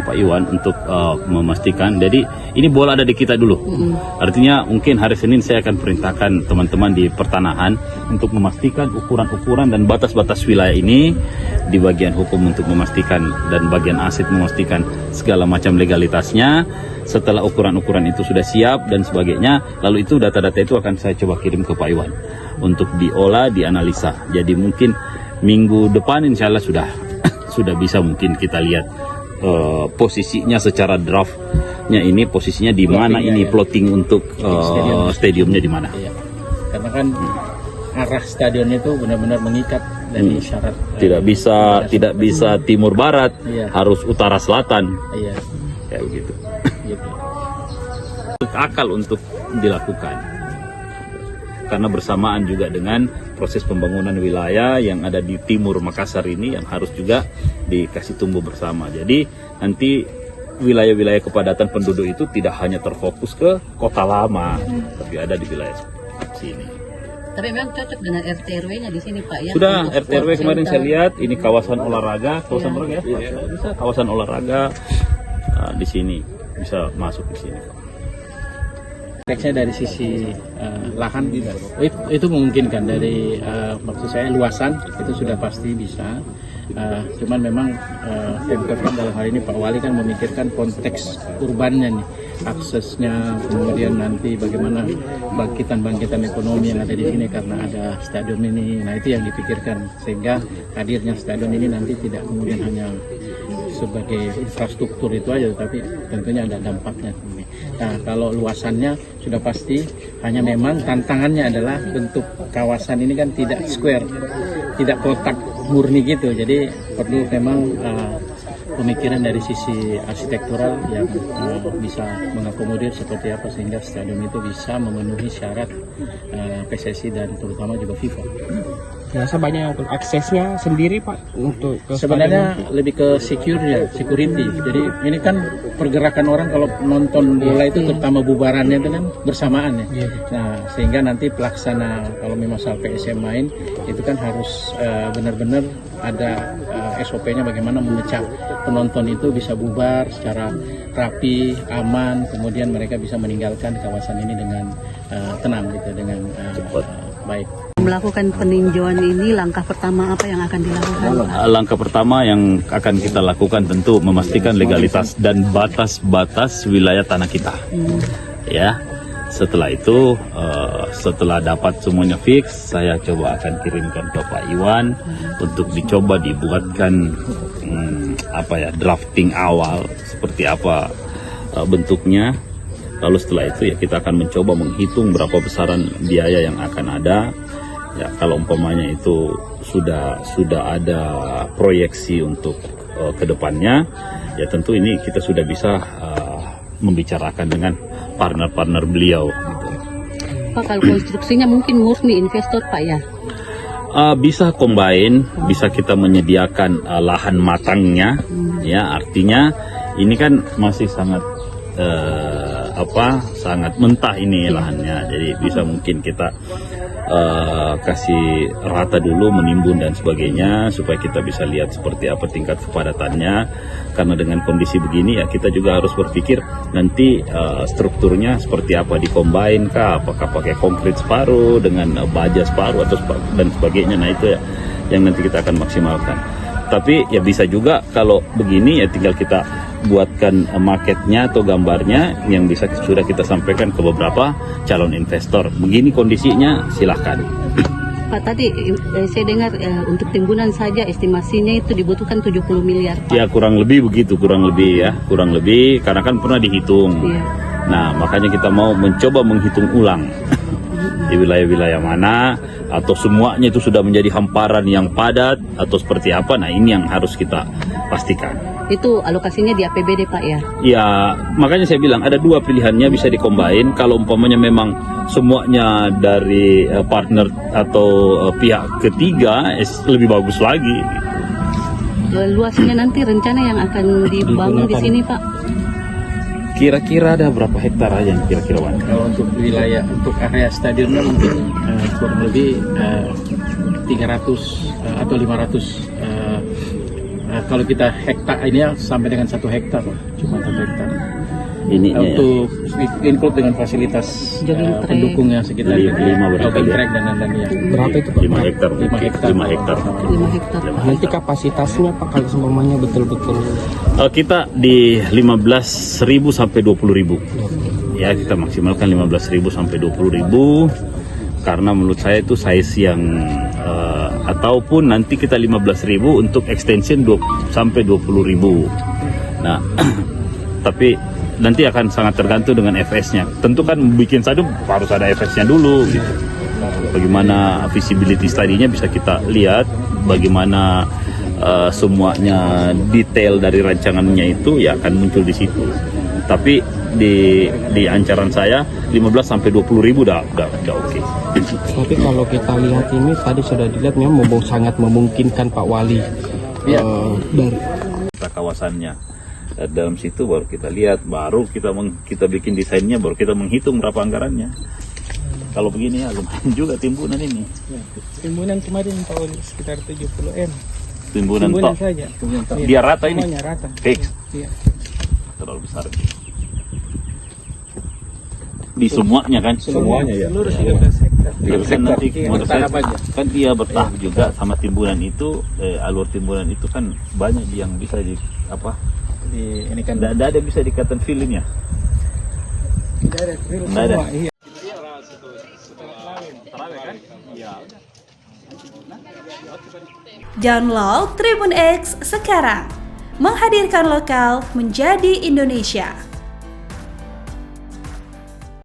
Pak Iwan untuk memastikan. Jadi ini bola ada di kita dulu. Artinya mungkin hari Senin saya akan perintahkan teman-teman di pertanahan untuk memastikan ukuran-ukuran dan batas-batas wilayah ini di bagian hukum untuk memastikan dan bagian aset memastikan segala macam legalitasnya. Setelah ukuran-ukuran itu sudah siap dan sebagainya, lalu itu data-data itu akan saya coba kirim ke Pak Iwan untuk diolah, dianalisa. Jadi mungkin minggu depan insya Allah sudah bisa mungkin kita lihat posisinya secara draftnya ini posisinya di mana ini plotting untuk stadiumnya di mana. Iya. Karena kan arah stadionnya itu benar-benar mengikat dari syarat. Tidak bisa timur barat, harus utara selatan. Iya. Kayak begitu. Gitu. Akal untuk dilakukan. Karena bersamaan juga dengan proses pembangunan wilayah yang ada di timur Makassar ini yang harus juga dikasih tumbuh bersama. Jadi nanti wilayah-wilayah kepadatan penduduk itu tidak hanya terfokus ke kota lama, tapi ada di wilayah sini. Tapi memang cocok dengan RT/RW-nya di sini Pak ya. Sudah RT/RW kemarin saya lihat ini kawasan olahraga, olahraga ya. Bisa kawasan olahraga di sini bisa masuk di sini. Konteksnya dari sisi lahan itu memungkinkan dari maksud saya luasan itu sudah pasti bisa. Cuman memang Pemkot kan dalam hal ini Pak Wali kan memikirkan konteks urbannya nih, aksesnya, kemudian nanti bagaimana bangkitan ekonomi yang ada di sini karena ada stadion ini. Nah itu yang dipikirkan sehingga hadirnya stadion ini nanti tidak kemudian hanya sebagai infrastruktur itu aja, tapi tentunya ada dampaknya. Nah kalau luasannya sudah pasti, hanya memang tantangannya adalah bentuk kawasan ini kan tidak square, tidak kotak murni gitu, jadi perlu memang pemikiran dari sisi arsitektural yang bisa mengakomodir seperti apa sehingga stadion itu bisa memenuhi syarat PSSI dan terutama juga FIFA. Biasa banyak untuk aksesnya sendiri Pak untuk ke sebenarnya lebih ke security. Jadi ini kan pergerakan orang kalau nonton bola itu terutama bubarannya itu kan bersamaan ya. Nah sehingga nanti pelaksana kalau memang soal PSM main itu kan harus benar-benar ada SOP-nya bagaimana memecah penonton itu bisa bubar secara rapi, aman, kemudian mereka bisa meninggalkan kawasan ini dengan tenang gitu, dengan baik. Melakukan peninjauan ini langkah pertama apa yang akan dilakukan Pak? Langkah pertama yang akan kita lakukan tentu memastikan legalitas dan batas-batas wilayah tanah kita. Ya, setelah itu setelah dapat semuanya fix, saya coba akan kirimkan ke Pak Iwan untuk dicoba dibuatkan drafting awal seperti apa bentuknya. Lalu setelah itu ya kita akan mencoba menghitung berapa besaran biaya yang akan ada. Ya kalau umpamanya itu sudah ada proyeksi untuk kedepannya, ya tentu ini kita sudah bisa membicarakan dengan partner-partner beliau. Gitu. Pak kalau konstruksinya mungkin murni investor Pak ya? Bisa combine, bisa kita menyediakan lahan matangnya, ya artinya ini kan masih sangat sangat mentah ini lahannya, jadi bisa mungkin kita kasih rata dulu, menimbun dan sebagainya supaya kita bisa lihat seperti apa tingkat kepadatannya. Karena dengan kondisi begini ya kita juga harus berpikir nanti strukturnya seperti apa, dikombine kah, apakah pakai konkrit separuh dengan baja separuh atau dan sebagainya. Nah itu ya yang nanti kita akan maksimalkan. Tapi ya bisa juga kalau begini ya tinggal kita buatkan marketnya atau gambarnya yang bisa sudah kita sampaikan ke beberapa calon investor. Begini kondisinya, silahkan. Pak tadi saya dengar untuk timbunan saja estimasinya itu dibutuhkan 70 miliar Pak. Ya kurang lebih begitu, kurang lebih karena kan pernah dihitung. Iya. Nah makanya kita mau mencoba menghitung ulang di wilayah-wilayah mana, atau semuanya itu sudah menjadi hamparan yang padat atau seperti apa. Nah ini yang harus kita pastikan. Itu alokasinya di APBD Pak ya? Ya makanya saya bilang ada dua pilihannya, bisa dikombain. Kalau umpamanya memang semuanya dari partner atau pihak ketiga lebih bagus lagi. Luasnya nanti rencana yang akan dibangun di sini Pak? Kira-kira ada berapa hektar aja yang kira-kira Wan? Kalau untuk wilayah, untuk area stadionnya mungkin kurang lebih 300 atau 500 kalau kita hektar ini ya sampai dengan 1 hektar lah, cuma 1 hektar. Ini Untuk include dengan fasilitas Jogging track. pendukungnya sekitar Lima berapa jogging ya? track dan lain-lain ya. Berapa itu Pak? 5 hektar. 5 hektar. 5 hektar. 5 hektar. Nanti kapasitasnya Pak kalau semuanya betul-betul Kita di 15.000 sampai 20.000. Ya, kita maksimalkan 15.000 sampai 20.000 karena menurut saya itu size yang ataupun nanti kita 15.000 untuk extension sampai 20.000. Nah, tapi nanti akan sangat tergantung dengan FS-nya. Tentu kan bikin stadion harus ada FS-nya dulu gitu. Bagaimana visibility study-nya bisa kita lihat, bagaimana semuanya detail dari rancangannya itu ya akan muncul di situ. Tapi di ancaran saya 15 sampai 20.000 udah oke. Tapi kalau kita lihat ini tadi sudah dilihat memang sangat memungkinkan Pak Wali. Iya. Dari Kawasannya. Dalam situ baru kita lihat, baru kita bikin desainnya, baru kita menghitung berapa anggarannya. Kalau begini ya lumayan juga timbunan ini. timbunan kemarin tahun sekitar 70 M. Timbunan tok. saja. Dia rata ini. Semuanya rata. Fix. Iya. Terlalu besar. Di semuanya kan? Semuanya ya. Seluruh 13 hektar. Kan nanti menurut saya, bertahap aja. kan dia bertahap juga sama timbunan itu, alur timbunan itu kan banyak yang bisa di apa? Ini kan Tidak ada yang bisa dikatakan filmnya. Tidak ada grill Nggak ada. semua. Iya. Download Tribun X sekarang, menghadirkan lokal menjadi Indonesia.